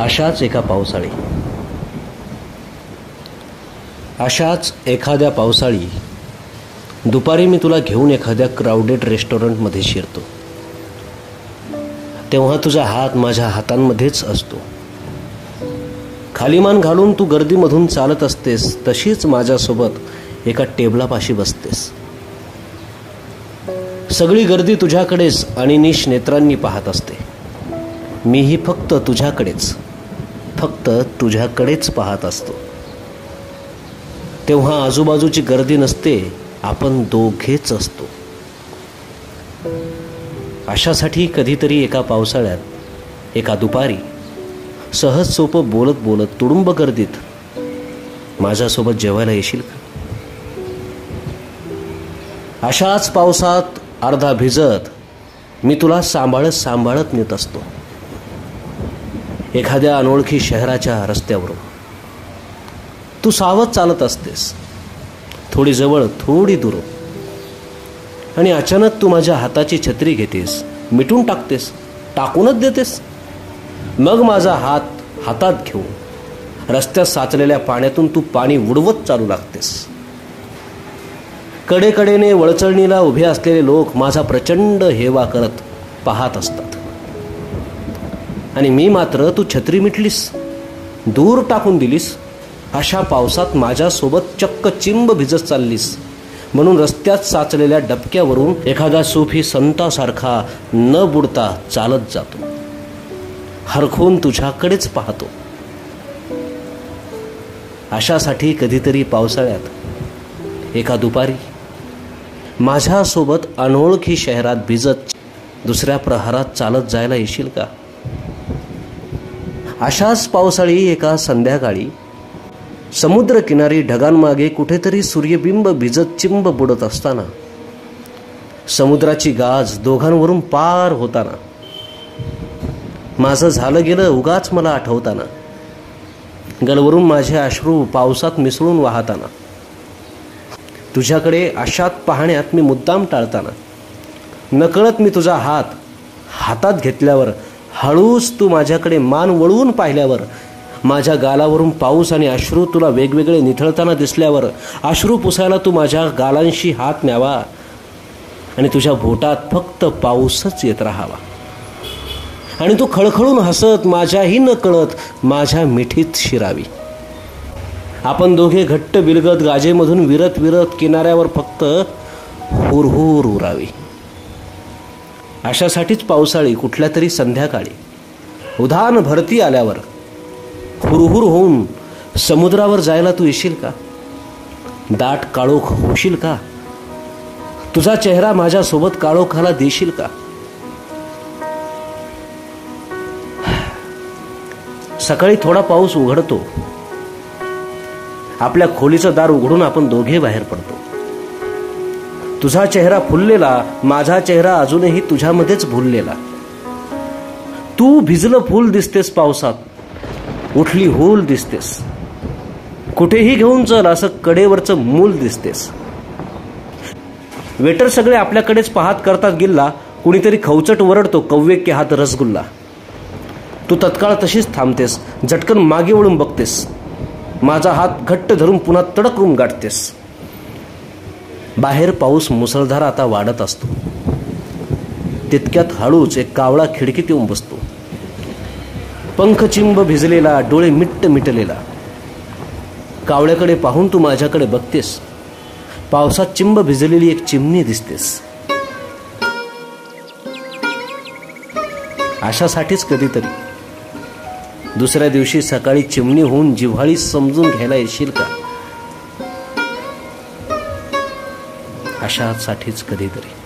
अशाच एखाद्या पावसाळी दुपारी मी तुला घेऊन एखाद्या क्राऊडेड रेस्टॉरंटमध्ये शिरतो, तेव्हा तुझा हात माझ्या हातांमध्येच असतो. खालीमान घालून तू गर्दीमधून चालत असतेस, तशीच माझ्यासोबत एका टेबलापाशी बसतेस. सगळी गर्दी तुझ्याकडेच आणि निश नेत्रांनी पाहत असते. मीही फक्त तुझ्याकडेच पाहत असतो. तेव्हा आजूबाजूची गर्दी नसते, आपण दोघेच असतो. अशासाठी कधीतरी एका पावसाळ्यात एका दुपारी सहज सोपं बोलत बोलत तुडुंब गर्दीत माझ्यासोबत जेवायला येशील का? अशाच पावसात अर्धा भिजत मी तुला सांभाळत नेत असतो एखाद्या अनोळखी शहराच्या रस्त्यावरून. तू सावध चालत असतेस, थोडी जवळ थोडी दूर, आणि अचानक तू माझ्या हाताची छत्री घेतेस, मिटून टाकूनच देतेस. मग माझा हात हातात घेऊन रस्त्यात साचलेल्या पाण्यातून तू पाणी उडवत चालू लागतेस. कडेकडेने वळचळणीला उभे असलेले लोक माझा प्रचंड हेवा करत पाहत असतात, आणि मी मात्र तू छत्री मिटलीस, दूर टाकून दिलीस. अशा पावसात माझ्यासोबत चक्क चिंब भिजत चाललीस म्हणून रस्त्यात साचलेल्या डबक्यावरून एखादा सूफी संतासारखा न बुडता चालत जातो, हरखून तुझ्याकडेच पाहतो. अशासाठी कधीतरी पावसाळ्यात एका दुपारी माझ्यासोबत अनोळखी शहरात भिजत दुसऱ्या प्रहारात चालत जायला येशील का? अशाच पावसाळी एका संध्याकाळी समुद्रकिनारी ढगांमागे कुठेतरी सूर्यबिंब भिजत चिंब बुडत असताना, समुद्राची गाज दोघांवरून पार होताना, माझं झालं गेलं उगाच मला आठवताना, गलवरून माझे अश्रू पावसात मिसळून वाहताना, तुझ्याकडे अशात पाहण्यात मी मुद्दाम टाळताना, नकळत मी तुझा हातात घेतल्यावर, हळूच तू माझ्याकडे मान वळवून पाहिल्यावर, माझ्या गालावरून पाऊस आणि अश्रू तुला वेगवेगळे निथळताना दिसल्यावर, अश्रू पुसायला तू माझ्या गालांशी हात न्यावा आणि तुझ्या बोटात फक्त पाऊसच येत राहावा, आणि तू खळखळून हसत माझ्याही न कळत माझ्या मिठीत शिरावी. आपण दोघे घट्ट बिलगत गाजेमधून विरत विरत किनाऱ्यावर फक्त हुरहुर उरावी. अशासाठीच पावसाळी कुठल्या तरी संध्याकाळी उधाण भरती आल्यावर हुरहुर होऊन समुद्रावर जायला तू येशील का? दाट काळोख होशील का? तुझा चेहरा माझ्यासोबत काळोखाला देशील का? सकाळी थोडा पाऊस उघडतो, आपल्या खोलीचं दार उघडून आपण दोघे बाहेर पडतो. तुझा चेहरा फुललेला, माझा चेहरा अजूनही तुझ्यामध्येच भुललेला. तू भिजलं फूल दिसतेस पावसात, उठली होल दिसतेस. कुठेही घेऊन चल असं कडेवरचं मूल दिसतेस. वेटर सगळे आपल्याकडेच पाहत करतात गिल्ला, कुणीतरी खवचट वरडतो कव्वे के हात रसगुल्ला. तू तत्काळ तशीच थांबतेस, झटकन मागे वळून बघतेस, माझा हात घट्ट धरून पुन्हा तडकून गाठतेस. बाहेर पाऊस मुसळधार आता वाढत असतो. तितक्यात हळूच एक कावळा खिडकीत येऊन बसतो. पंख चिंब भिजलेला, डोळे मिट्ट मिटलेला. कावळ्याकडे पाहून तू माझ्याकडे बघतेस. पावसात चिंब भिजलेली एक चिमणी दिसतेस. अशासाठीच कधीतरी दुसऱ्या दिवशी सकाळी चिमणी होऊन जिव्हाळी समजून घ्यायला येशील का? अशासाठीच कधीतरी